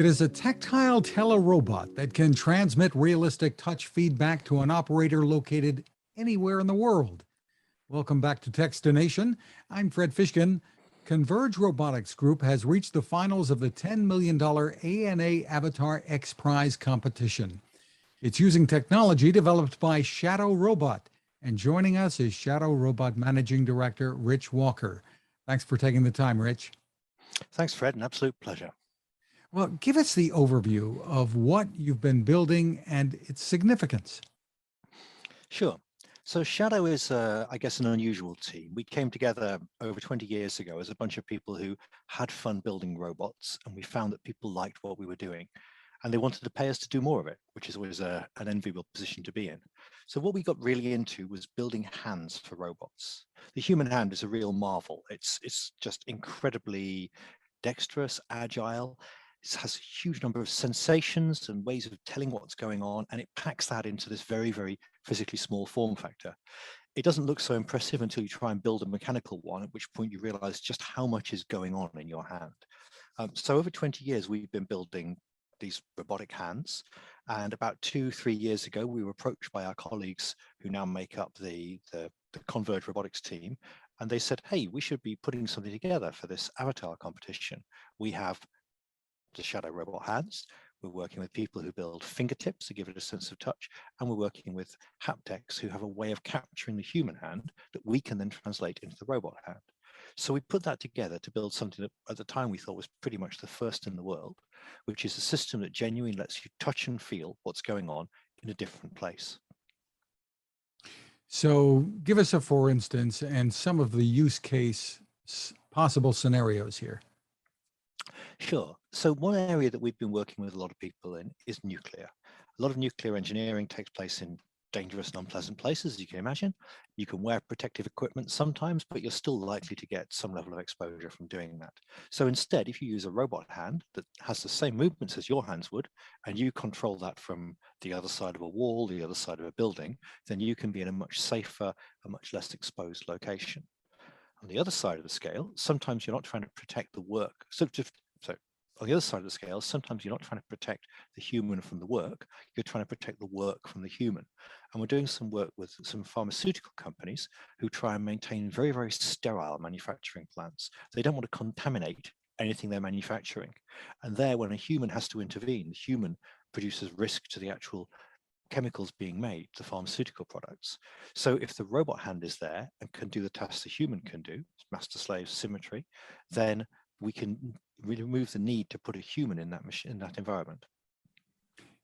It is a tactile telerobot that can transmit realistic touch feedback to an operator located anywhere in the world. Welcome back to Techstination. I'm Fred Fishkin. Converge Robotics Group has reached the finals of the $10 million ANA Avatar XPrize competition. It's using technology developed by Shadow Robot. And joining us is Shadow Robot Managing Director, Rich Walker. Thanks for taking the time, Rich. Thanks, Fred. An absolute pleasure. Well, give us the overview of what you've been building and its significance. Sure. So Shadow is, I guess, an unusual team. We came together over 20 years ago as a bunch of people who had fun building robots, and we found that people liked what we were doing. And they wanted to pay us to do more of it, which is always an enviable position to be in. So what we got really into was building hands for robots. The human hand is a real marvel. It's just incredibly dexterous, agile. It has a huge number of sensations and ways of telling what's going on, and it packs that into this very, very physically small form factor. It doesn't look so impressive until you try and build a mechanical one, at which point you realize just how much is going on in your hand. So over 20 years, we've been building these robotic hands. And about 2-3 years ago, we were approached by our colleagues who now make up the Converge Robotics team. And they said, hey, we should be putting something together for this avatar competition. We have the Shadow Robot hands. We're working with people who build fingertips to give it a sense of touch. And we're working with haptics who have a way of capturing the human hand that we can then translate into the robot hand. So we put that together to build something that at the time we thought was pretty much the first in the world, which is a system that genuinely lets you touch and feel what's going on in a different place. So give us a for instance and some of the use case possible scenarios here. Sure. So one area that we've been working with a lot of people in is nuclear. A lot of nuclear engineering takes place in dangerous and unpleasant places, as you can imagine. You can wear protective equipment sometimes, but you're still likely to get some level of exposure from doing that. So instead, if you use a robot hand that has the same movements as your hands would, and you control that from the other side of a wall, the other side of a building, then you can be in a much safer, a much less exposed location. On the other side of the scale, sometimes you're not trying to protect the work. So on the other side of the scale, sometimes you're not trying to protect the human from the work, you're trying to protect the work from the human. And we're doing some work with some pharmaceutical companies who try and maintain very, very sterile manufacturing plants. They don't want to contaminate anything they're manufacturing. And there, when a human has to intervene, the human produces risk to the actual chemicals being made, the pharmaceutical products. So if the robot hand is there and can do the tasks the human can do, master-slave symmetry, then we can remove the need to put a human in that machine, in that environment.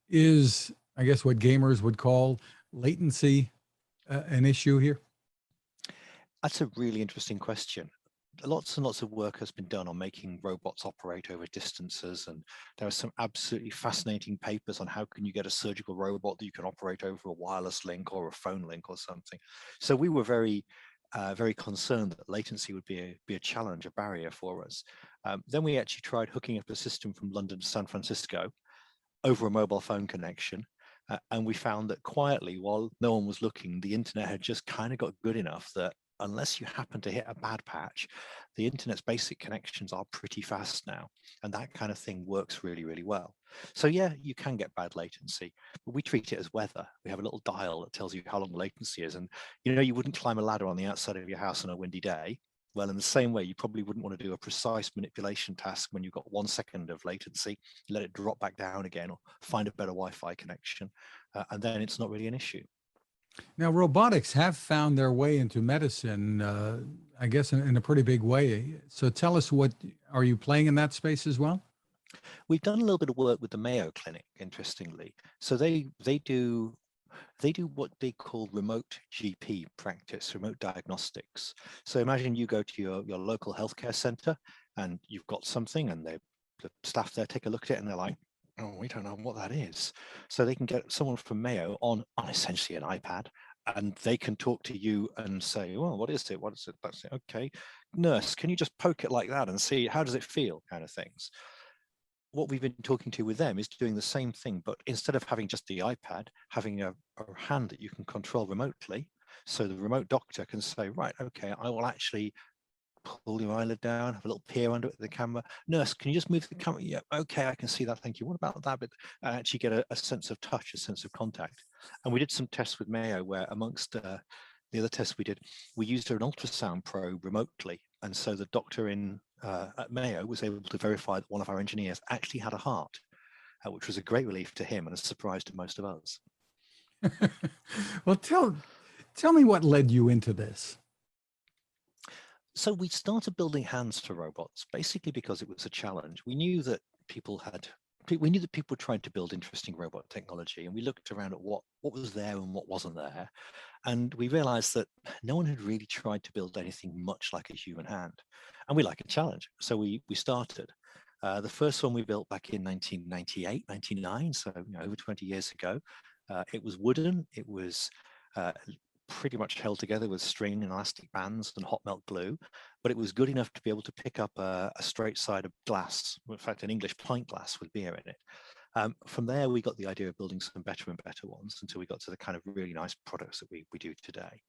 Is, I guess, what gamers would call latency an issue here? That's a really interesting question. Lots and lots of work has been done on making robots operate over distances, and there are some absolutely fascinating papers on how can you get a surgical robot that you can operate over a wireless link or a phone link or something. So we were very concerned that latency would be a challenge, a barrier for us. Then we actually tried hooking up a system from London to San Francisco over a mobile phone connection. And we found that quietly, while no one was looking, the internet had just kind of got good enough that unless you happen to hit a bad patch, the internet's basic connections are pretty fast now. And that kind of thing works really, really well. So yeah, you can get bad latency, but we treat it as weather. We have a little dial that tells you how long latency is. And you know, you wouldn't climb a ladder on the outside of your house on a windy day. Well, in the same way, you probably wouldn't want to do a precise manipulation task when you've got 1 second of latency, let it drop back down again, or find a better Wi-Fi connection, and then it's not really an issue. Now, robotics have found their way into medicine, I guess, in a pretty big way. So tell us, what are you playing in that space as well? We've done a little bit of work with the Mayo Clinic, interestingly. So they do what they call remote GP practice, remote diagnostics. So imagine you go to your local healthcare center and you've got something, and the staff there take a look at it and they're like, oh, we don't know what that is. So they can get someone from Mayo on essentially an iPad, and they can talk to you and say, well, what is it? What is it? That's it. Okay. Nurse, can you just poke it like that and see how does it feel, kind of things. What we've been talking to with them is doing the same thing, but instead of having just the iPad, having a hand that you can control remotely. So the remote doctor can say, right, okay, I will actually pull your eyelid down, have a little peer under the camera. Nurse, can you just move the camera? Yeah, okay, I can see that, thank you. What about that bit? And actually get a sense of touch, a sense of contact. And we did some tests with Mayo where amongst the other tests we did, we used an ultrasound probe remotely. And so the doctor at Mayo was able to verify that one of our engineers actually had a heart, which was a great relief to him and a surprise to most of us. Well, tell me what led you into this. So we started building hands for robots, basically because it was a challenge. We knew that people were trying to build interesting robot technology, and we looked around at what was there and what wasn't there. And we realized that no one had really tried to build anything much like a human hand. And we like a challenge. So we started. The first one we built back in 1998, 99, so over 20 years ago. It was wooden. It was pretty much held together with string and elastic bands and hot melt glue, but it was good enough to be able to pick up a straight side of glass, in fact, an English pint glass with beer in it. From there, we got the idea of building some better and better ones until we got to the kind of really nice products that we do today.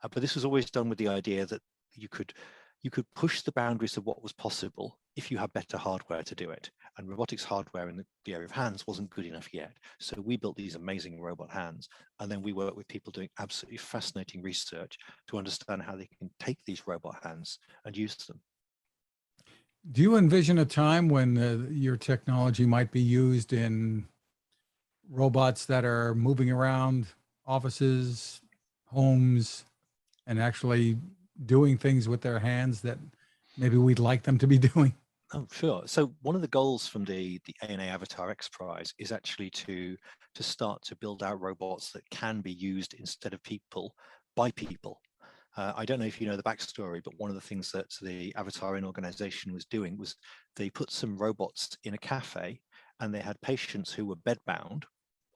But this was always done with the idea that you could push the boundaries of what was possible if you had better hardware to do it. And robotics hardware in the area of hands wasn't good enough yet. So we built these amazing robot hands. And then we work with people doing absolutely fascinating research to understand how they can take these robot hands and use them. Do you envision a time when your technology might be used in robots that are moving around offices, homes, and actually doing things with their hands that maybe we'd like them to be doing? Oh, sure. So one of the goals from the ANA Avatar XPrize is actually to start to build out robots that can be used instead of people by people. I don't know if you know the backstory, but one of the things that the Avatar organization was doing was they put some robots in a cafe, and they had patients who were bedbound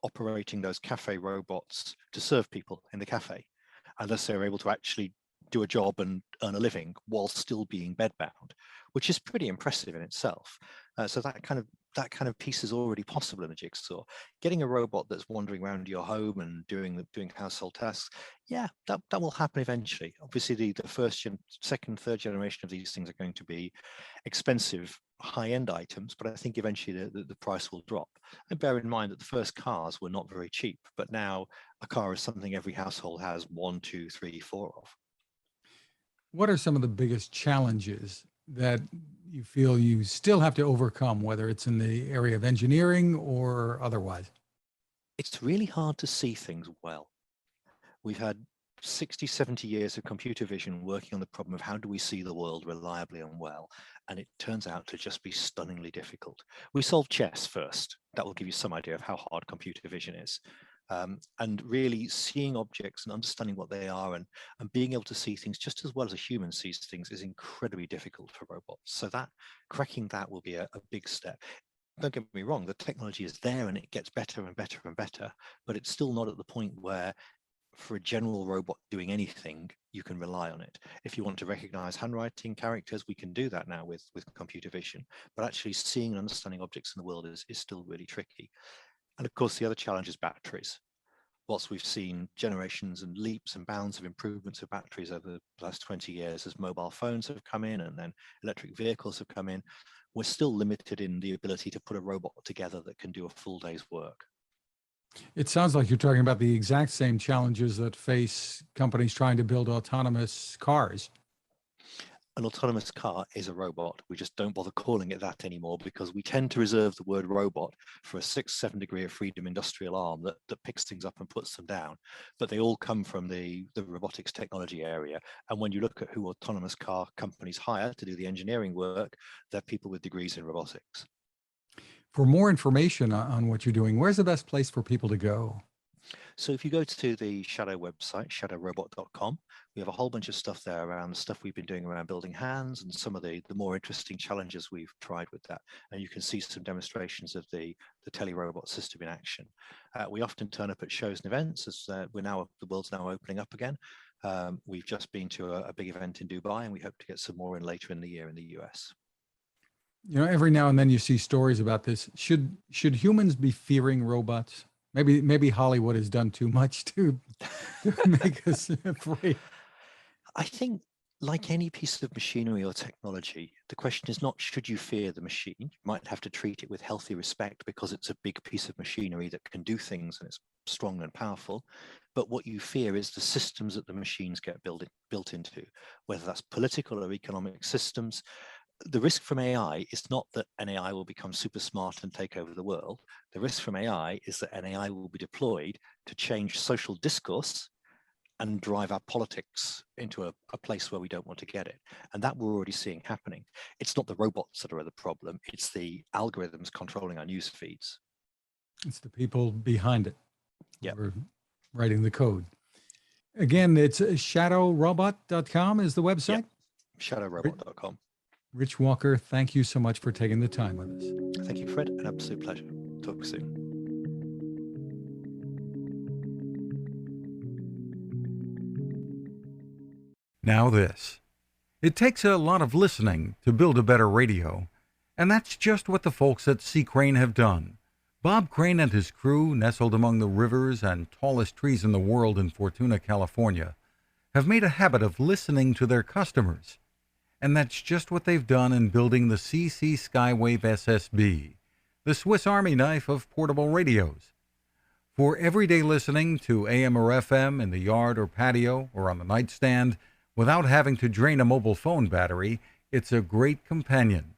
operating those cafe robots to serve people in the cafe, unless they were able to actually do a job and earn a living while still being bedbound, which is pretty impressive in itself. So that kind of piece is already possible in the jigsaw. Getting a robot that's wandering around your home and doing household tasks, yeah, that will happen eventually. Obviously, the first, second, third generation of these things are going to be expensive, high-end items, but I think eventually the price will drop. And bear in mind that the first cars were not very cheap, but now a car is something every household has 1, 2, 3, 4 of. What are some of the biggest challenges that you feel you still have to overcome, whether it's in the area of engineering or otherwise? It's really hard to see things well. We've had 60, 70 years of computer vision working on the problem of how do we see the world reliably and well, and it turns out to just be stunningly difficult. We solved chess first. That will give you some idea of how hard computer vision is. And really seeing objects and understanding what they are and being able to see things just as well as a human sees things is incredibly difficult for robots. So cracking that will be a big step. Don't get me wrong, the technology is there and it gets better and better and better, but it's still not at the point where for a general robot doing anything, you can rely on it. If you want to recognize handwriting, characters, we can do that now with computer vision, but actually seeing and understanding objects in the world is still really tricky. And of course, the other challenge is batteries. Whilst we've seen generations and leaps and bounds of improvements of batteries over the last 20 years as mobile phones have come in and then electric vehicles have come in, we're still limited in the ability to put a robot together that can do a full day's work. It sounds like you're talking about the exact same challenges that face companies trying to build autonomous cars. An autonomous car is a robot. We just don't bother calling it that anymore because we tend to reserve the word robot for a 6-7 degree of freedom industrial arm that picks things up and puts them down. But they all come from the robotics technology area. And when you look at who autonomous car companies hire to do the engineering work, they're people with degrees in robotics. For more information on what you're doing, where's the best place for people to go? So if you go to the Shadow website, shadowrobot.com, we have a whole bunch of stuff there around the stuff we've been doing around building hands and some of the more interesting challenges we've tried with that. And you can see some demonstrations of the Telerobot system in action. We often turn up at shows and events as the world's now opening up again. We've just been to a big event in Dubai, and we hope to get some more in later in the year in the US. You know, every now and then you see stories about this. Should humans be fearing robots? Maybe Hollywood has done too much to make us afraid. I think like any piece of machinery or technology, the question is not should you fear the machine. You might have to treat it with healthy respect because it's a big piece of machinery that can do things and it's strong and powerful. But what you fear is the systems that the machines get built into, whether that's political or economic systems. The risk from AI is not that an AI will become super smart and take over the world. The risk from AI is that an AI will be deployed to change social discourse and drive our politics into a place where we don't want to get it. And that we're already seeing happening. It's not the robots that are the problem, it's the algorithms controlling our news feeds. It's the people behind it. Yep. We're writing the code. Again, it's shadowrobot.com is the website. Yep. Shadowrobot.com. Rich Walker, thank you so much for taking the time with us. Thank you, Fred. An absolute pleasure. Talk soon. Now this. It takes a lot of listening to build a better radio, and that's just what the folks at C. Crane have done. Bob Crane and his crew, nestled among the rivers and tallest trees in the world in Fortuna, California, have made a habit of listening to their customers. And that's just what they've done in building the CC Skywave SSB, the Swiss Army knife of portable radios. For everyday listening to AM or FM in the yard or patio or on the nightstand, without having to drain a mobile phone battery, it's a great companion.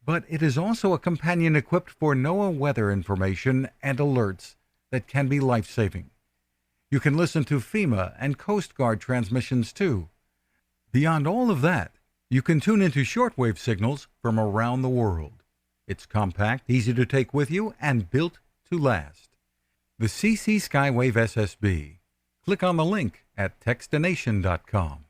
But it is also a companion equipped for NOAA weather information and alerts that can be life-saving. You can listen to FEMA and Coast Guard transmissions too. Beyond all of that, you can tune into shortwave signals from around the world. It's compact, easy to take with you, and built to last. The CC Skywave SSB. Click on the link at Techstination.com.